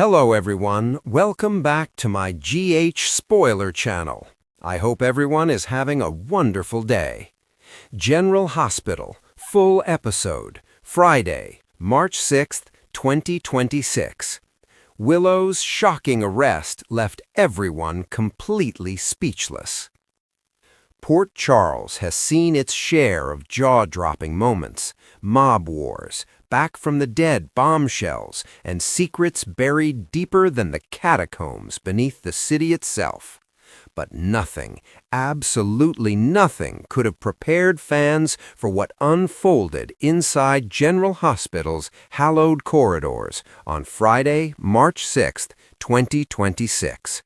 Hello everyone, welcome back to my GH Spoiler channel. I hope everyone is having a wonderful day. General Hospital, full episode, Friday, March 6th, 2026. Willow's shocking arrest left everyone completely speechless. Port Charles has seen its share of jaw-dropping moments, mob wars, back from the dead bombshells, and secrets buried deeper than the catacombs beneath the city itself. But nothing, absolutely nothing, could have prepared fans for what unfolded inside General Hospital's hallowed corridors on Friday, March 6th, 2026.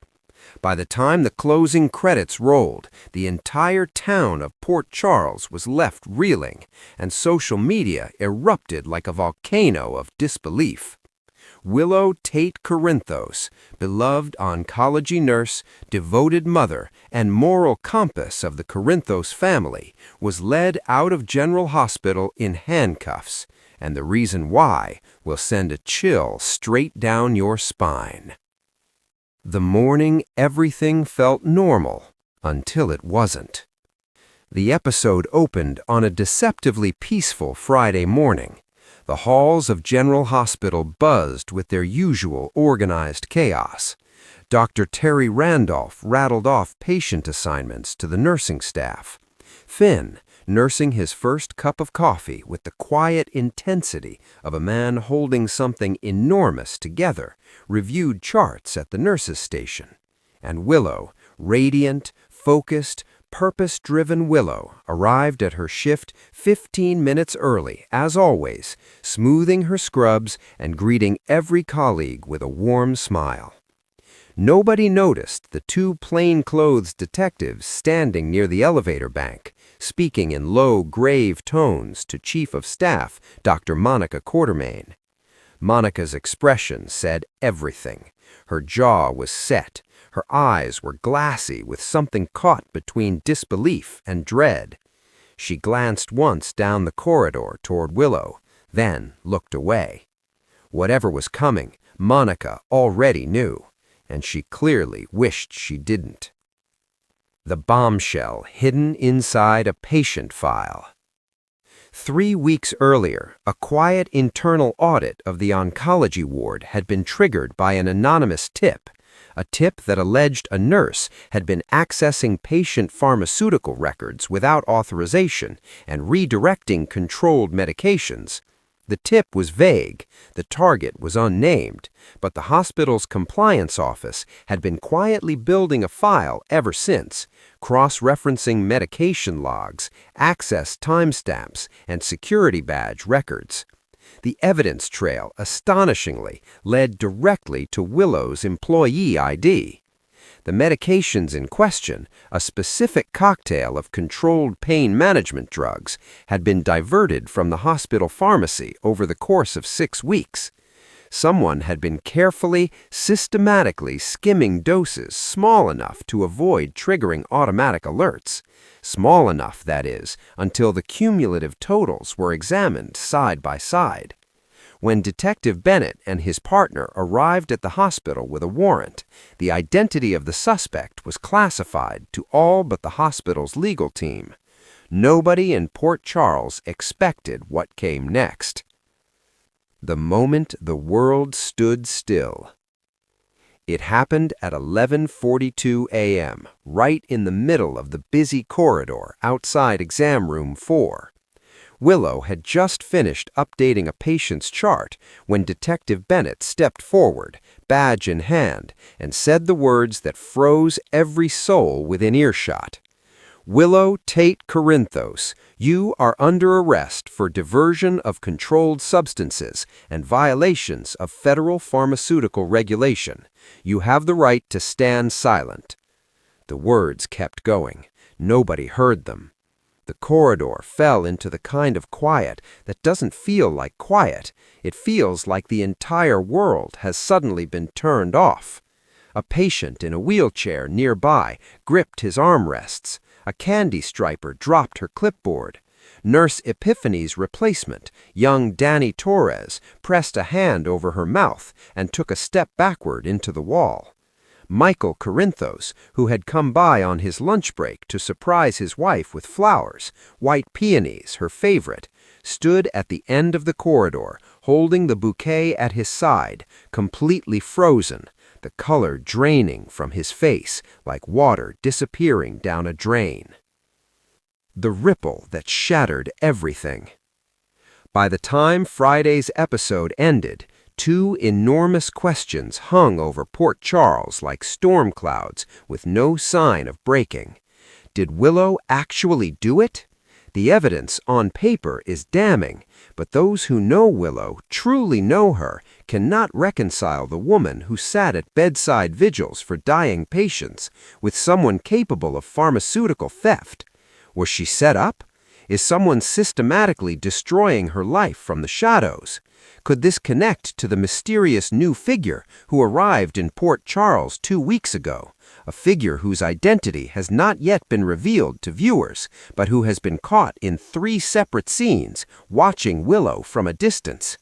By the time the closing credits rolled, the entire town of Port Charles was left reeling, and social media erupted like a volcano of disbelief. Willow Tate Corinthos, beloved oncology nurse, devoted mother, and moral compass of the Corinthos family, was led out of General Hospital in handcuffs, and the reason why will send a chill straight down your spine. The morning everything felt normal, until it wasn't. The episode opened on a deceptively peaceful Friday morning. The halls of General Hospital buzzed with their usual organized chaos. Dr. Terry Randolph rattled off patient assignments to the nursing staff. Finn, nursing his first cup of coffee with the quiet intensity of a man holding something enormous together, reviewed charts at the nurses' station. And Willow, radiant, focused, purpose-driven Willow, arrived at her shift 15 minutes early, as always, smoothing her scrubs and greeting every colleague with a warm smile. Nobody noticed the two plainclothes detectives standing near the elevator bank, speaking in low, grave tones to Chief of Staff Dr. Monica Quartermain. Monica's expression said everything. Her jaw was set. Her eyes were glassy with something caught between disbelief and dread. She glanced once down the corridor toward Willow, then looked away. Whatever was coming, Monica already knew, and she clearly wished she didn't. The bombshell hidden inside a patient file. 3 weeks earlier, a quiet internal audit of the oncology ward had been triggered by an anonymous tip, a tip that alleged a nurse had been accessing patient pharmaceutical records without authorization and redirecting controlled medications. The tip was vague, the target was unnamed, but the hospital's compliance office had been quietly building a file ever since, cross-referencing medication logs, access timestamps, and security badge records. The evidence trail, astonishingly, led directly to Willow's employee ID. The medications in question, a specific cocktail of controlled pain management drugs, had been diverted from the hospital pharmacy over the course of 6 weeks. Someone had been carefully, systematically skimming doses small enough to avoid triggering automatic alerts. Small enough, that is, until the cumulative totals were examined side by side. When Detective Bennett and his partner arrived at the hospital with a warrant, the identity of the suspect was classified to all but the hospital's legal team. Nobody in Port Charles expected what came next. The moment the world stood still. It happened at 11:42 a.m., right in the middle of the busy corridor outside exam room 4. Willow had just finished updating a patient's chart when Detective Bennett stepped forward, badge in hand, and said the words that froze every soul within earshot. Willow Tate Corinthos, you are under arrest for diversion of controlled substances and violations of federal pharmaceutical regulation. You have the right to stand silent. The words kept going. Nobody heard them. The corridor fell into the kind of quiet that doesn't feel like quiet. It feels like the entire world has suddenly been turned off. A patient in a wheelchair nearby gripped his armrests. A candy striper dropped her clipboard. Nurse Epiphany's replacement, young Danny Torres, pressed a hand over her mouth and took a step backward into the wall. Michael Corinthos, who had come by on his lunch break to surprise his wife with flowers, white peonies, her favorite, stood at the end of the corridor, holding the bouquet at his side, completely frozen, the color draining from his face like water disappearing down a drain. The ripple that shattered everything. By the time Friday's episode ended, two enormous questions hung over Port Charles like storm clouds with no sign of breaking. Did Willow actually do it? The evidence on paper is damning, but those who know Willow, truly know her, cannot reconcile the woman who sat at bedside vigils for dying patients with someone capable of pharmaceutical theft. Was she set up? Is someone systematically destroying her life from the shadows? Could this connect to the mysterious new figure who arrived in Port Charles 2 weeks ago, a figure whose identity has not yet been revealed to viewers, but who has been caught in 3 separate scenes watching Willow from a distance?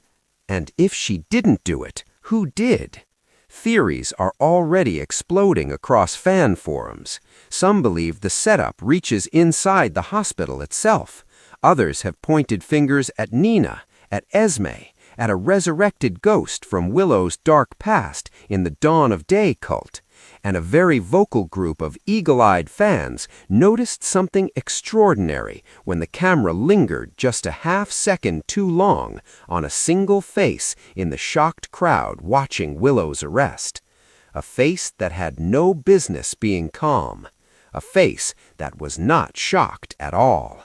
And if she didn't do it, who did? Theories are already exploding across fan forums. Some believe the setup reaches inside the hospital itself. Others have pointed fingers at Nina, at Esme, at a resurrected ghost from Willow's dark past in the Dawn of Day cult. And a very vocal group of eagle-eyed fans noticed something extraordinary when the camera lingered just a half-second too long on a single face in the shocked crowd watching Willow's arrest. A face that had no business being calm. A face that was not shocked at all.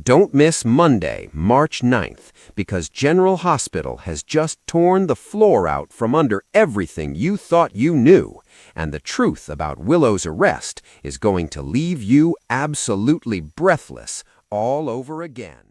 Don't miss Monday, March 9th, because General Hospital has just torn the floor out from under everything you thought you knew, and the truth about Willow's arrest is going to leave you absolutely breathless all over again.